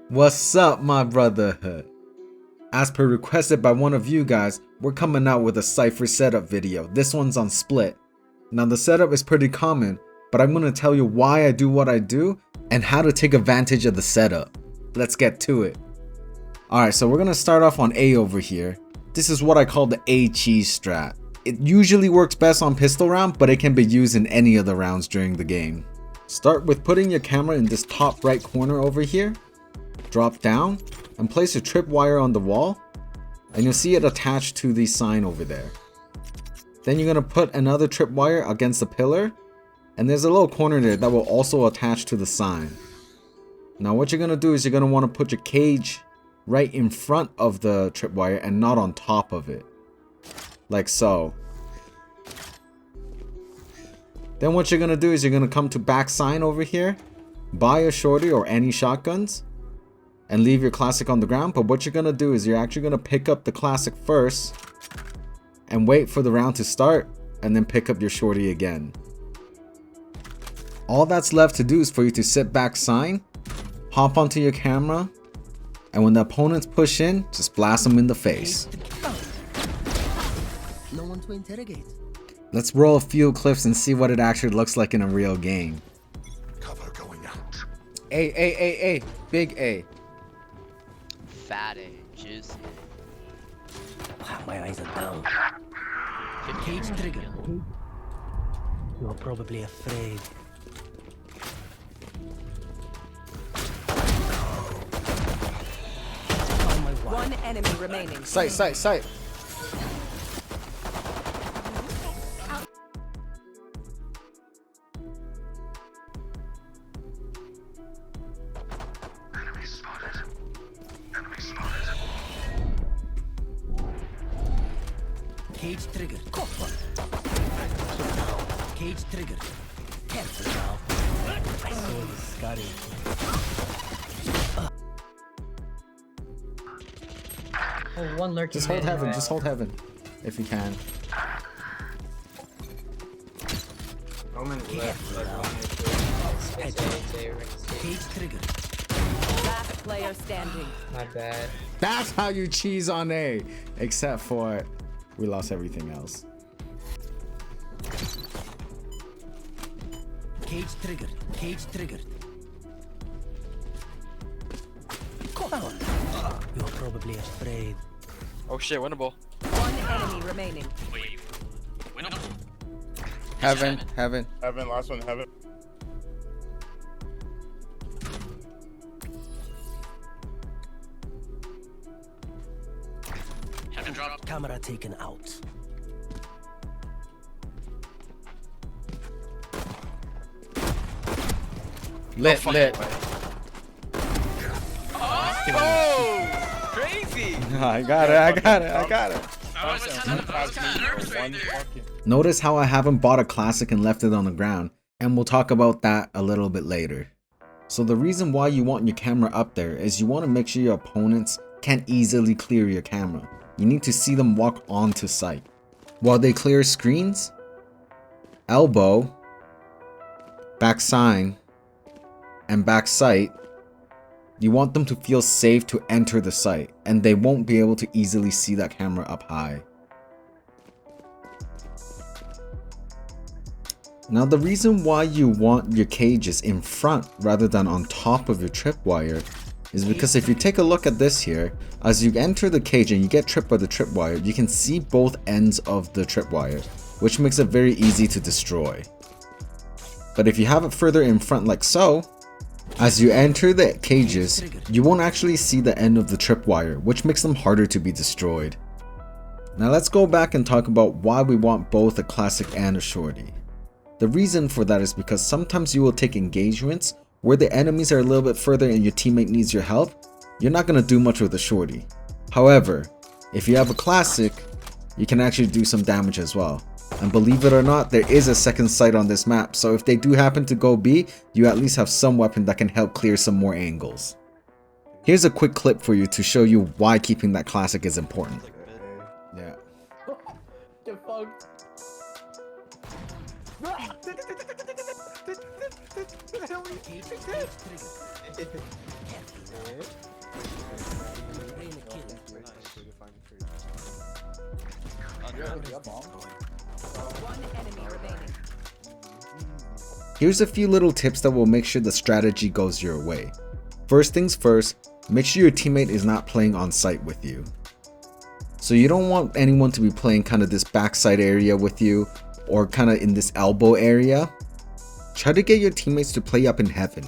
What's up, my brotherhood? As per requested by one of you guys, we're coming out with a Cypher setup video. This one's on split. Now the setup is pretty common, but I'm going to tell you why I do what I do and how to take advantage of the setup. Let's get to it. Alright, so we're going to start off on A over here. This is what I call the A cheese strat. It usually works best on pistol round, but it can be used in any of the rounds during the game. Start with putting your camera in this top right corner over here. Drop down and place a tripwire on the wall, and you'll see it attached to the sign over there. Then you're going to put another tripwire against the pillar, and there's a little corner there that will also attach to the sign. Now what you're going to do is you're going to want to put your cage right in front of the tripwire and not on top of it, like so. Then what you're going to do is you're going to come to back sign over here, buy a shorty or any shotguns, and leave your classic on the ground. But what you're going to do is you're actually going to pick up the classic first and wait for the round to start, and then pick up your shorty again. All that's left to do is for you to sit back sign, hop onto your camera, and when the opponents push in, just blast them in the face. No one to interrogate. Let's roll a few clips and see what it actually looks like in a real game. Cover going out. A, big A. Fat A, juicy. My eyes are down. Cage trigger. You're probably afraid. Oh my God. One enemy remaining. Sight. Enemy spotted. Enemy spotted. Cage trigger. Cage trigger. Careful now. So scary. Oh, one lurking. Just hold heaven, just hold heaven, if you can. Roman's left, like, Cage trigger. Last player standing. my bad. That's how you cheese on A, except for we lost everything else. Cage trigger. Cage trigger. You're probably afraid. Oh shit, winnable. One enemy remaining. Heaven. Heaven, last one, heaven. Camera taken out. Lit. Oh! Crazy! I got it. Notice how I haven't bought a classic and left it on the ground, and we'll talk about that a little bit later. So the reason why you want your camera up there is you want to make sure your opponents can't easily clear your camera. You need to see them walk onto sight. While they clear screens, elbow, back sign, and back sight, you want them to feel safe to enter the site, and they won't be able to easily see that camera up high. Now the reason why you want your cages in front rather than on top of your tripwire is because if you take a look at this here, as you enter the cage and you get tripped by the tripwire, you can see both ends of the tripwire, which makes it very easy to destroy. But if you have it further in front like so, as you enter the cages, you won't actually see the end of the tripwire, which makes them harder to be destroyed. Now let's go back and talk about why we want both a classic and a shorty. The reason for that is because sometimes you will take engagements where the enemies are a little bit further and your teammate needs your help. You're not going to do much with a shorty. However, if you have a classic, you can actually do some damage as well. And believe it or not, there is a second sight on this map, so if they do happen to go B, you at least have some weapon that can help clear some more angles. Here's a quick clip for you to show you why keeping that classic is important. Yeah. Defunct. One enemy remaining. Here's a few little tips that will make sure the strategy goes your way. First things first, make sure your teammate is not playing on site with you. So you don't want anyone to be playing kind of this backside area with you or kind of in this elbow area. Try to get your teammates to play up in heaven.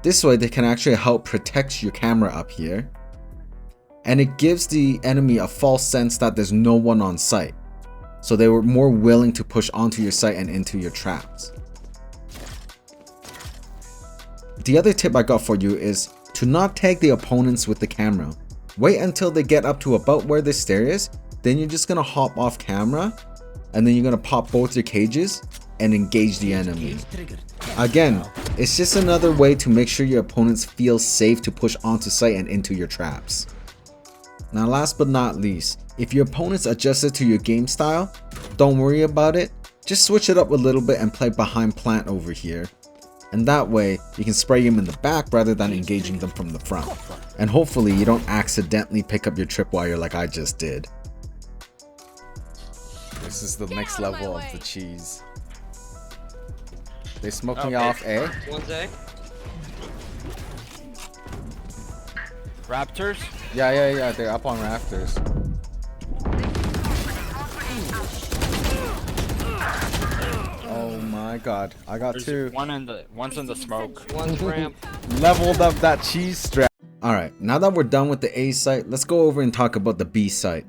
This way they can actually help protect your camera up here. And it gives the enemy a false sense that there's no one on site. So they were more willing to push onto your site and into your traps. The other tip I got for you is to not tag the opponents with the camera. Wait until they get up to about where the stair is, then you're just gonna hop off camera and then you're gonna pop both your cages and engage the enemy. Again, it's just another way to make sure your opponents feel safe to push onto site and into your traps. Now last but not least, if your opponent's adjusted to your game style, don't worry about it, just switch it up a little bit and play behind plant over here. And that way, you can spray him in the back rather than engaging them from the front. And hopefully you don't accidentally pick up your tripwire like I just did. This is the next level of the cheese. They smoke me off A. One's A. Raptors? Yeah, they're up on rafters. Oh my god, I got two. One's in the smoke. One's ramp. Leveled up that cheese strap. Alright, now that we're done with the A site, let's go over and talk about the B site.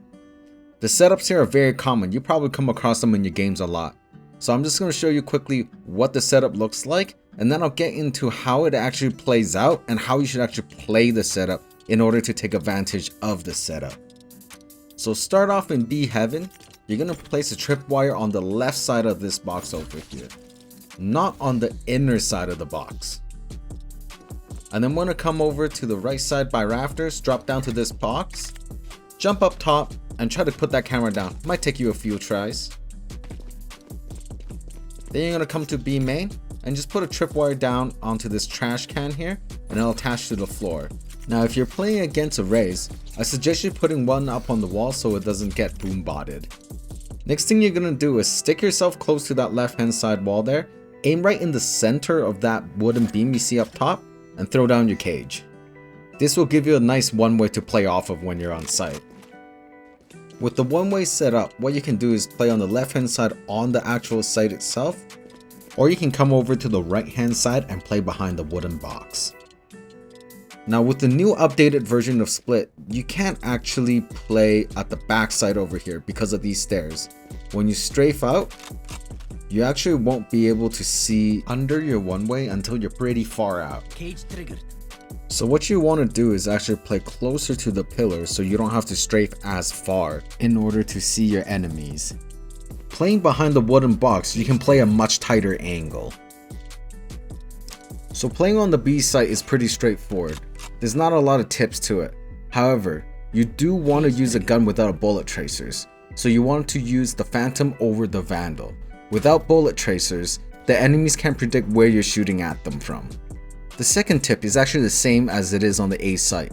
The setups here are very common. You probably come across them in your games a lot. So I'm just going to show you quickly what the setup looks like, and then I'll get into how it actually plays out and how you should actually play the setup in order to take advantage of the setup. So start off in B heaven. You're going to place a tripwire on the left side of this box over here, not on the inner side of the box. And then want to come over to the right side by rafters, drop down to this box, jump up top, and try to put that camera down. Might take you a few tries. Then you're going to come to B main and just put a tripwire down onto this trash can here, and it'll attach to the floor. Now if you're playing against arrays, I suggest you putting one up on the wall so it doesn't get boom botted. Next thing you're going to do is stick yourself close to that left hand side wall there, aim right in the center of that wooden beam you see up top, and throw down your cage. This will give you a nice one-way to play off of when you're on site. With the one-way set up, what you can do is play on the left hand side on the actual site itself, or you can come over to the right hand side and play behind the wooden box. Now with the new updated version of Split, you can't actually play at the back side over here because of these stairs. When you strafe out, you actually won't be able to see under your one-way until you're pretty far out. Cage triggered. So what you want to do is actually play closer to the pillar so you don't have to strafe as far in order to see your enemies. Playing behind the wooden box, you can play a much tighter angle. So playing on the B site is pretty straightforward. There's not a lot of tips to it. However, you do want to use a gun without bullet tracers. So you want to use the Phantom over the Vandal. Without bullet tracers, the enemies can't predict where you're shooting at them from. The second tip is actually the same as it is on the A site.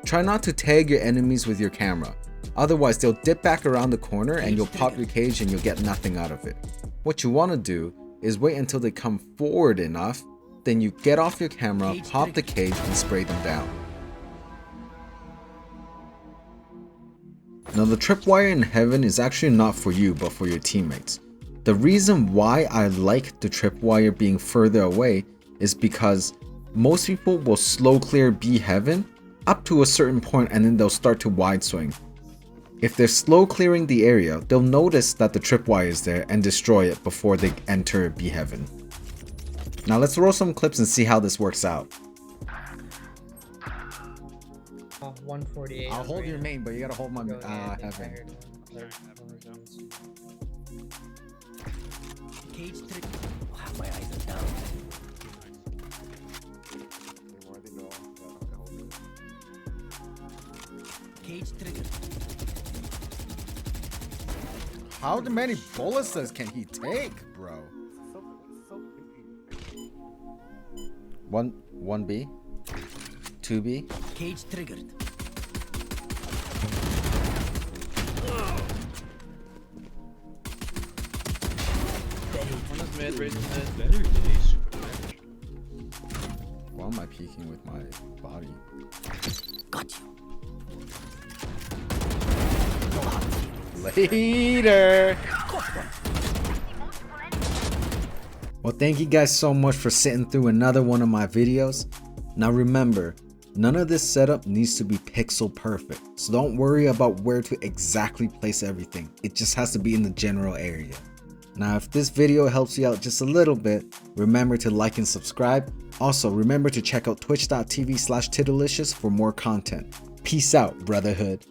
Try not to tag your enemies with your camera. Otherwise they'll dip back around the corner and you'll pop your cage and you'll get nothing out of it. What you want to do is wait until they come forward enough, then you get off your camera, pop the cage and spray them down. Now the tripwire in heaven is actually not for you but for your teammates. The reason why I like the tripwire being further away is because most people will slow clear B heaven up to a certain point and then they'll start to wide swing. If they're slow clearing the area, they'll notice that the tripwire is there and destroy it before they enter B heaven. Now let's roll some clips and see how this works out. 148. I'll hold your main, but you gotta hold my heaven. Cage triggered. Wow, my eyes are down. Cage triggered. How many bullets can he take, bro? One B. 2B. Cage triggered. Mid, raise mid. Why am I peeking with my body? Got you. Later! Well, thank you guys so much for sitting through another one of my videos. Now remember, none of this setup needs to be pixel perfect, so don't worry about where to exactly place everything. It just has to be in the general area. Now if this video helps you out just a little bit, remember to like and subscribe. Also remember to check out twitch.tv/Tiddalicious for more content. Peace out, brotherhood.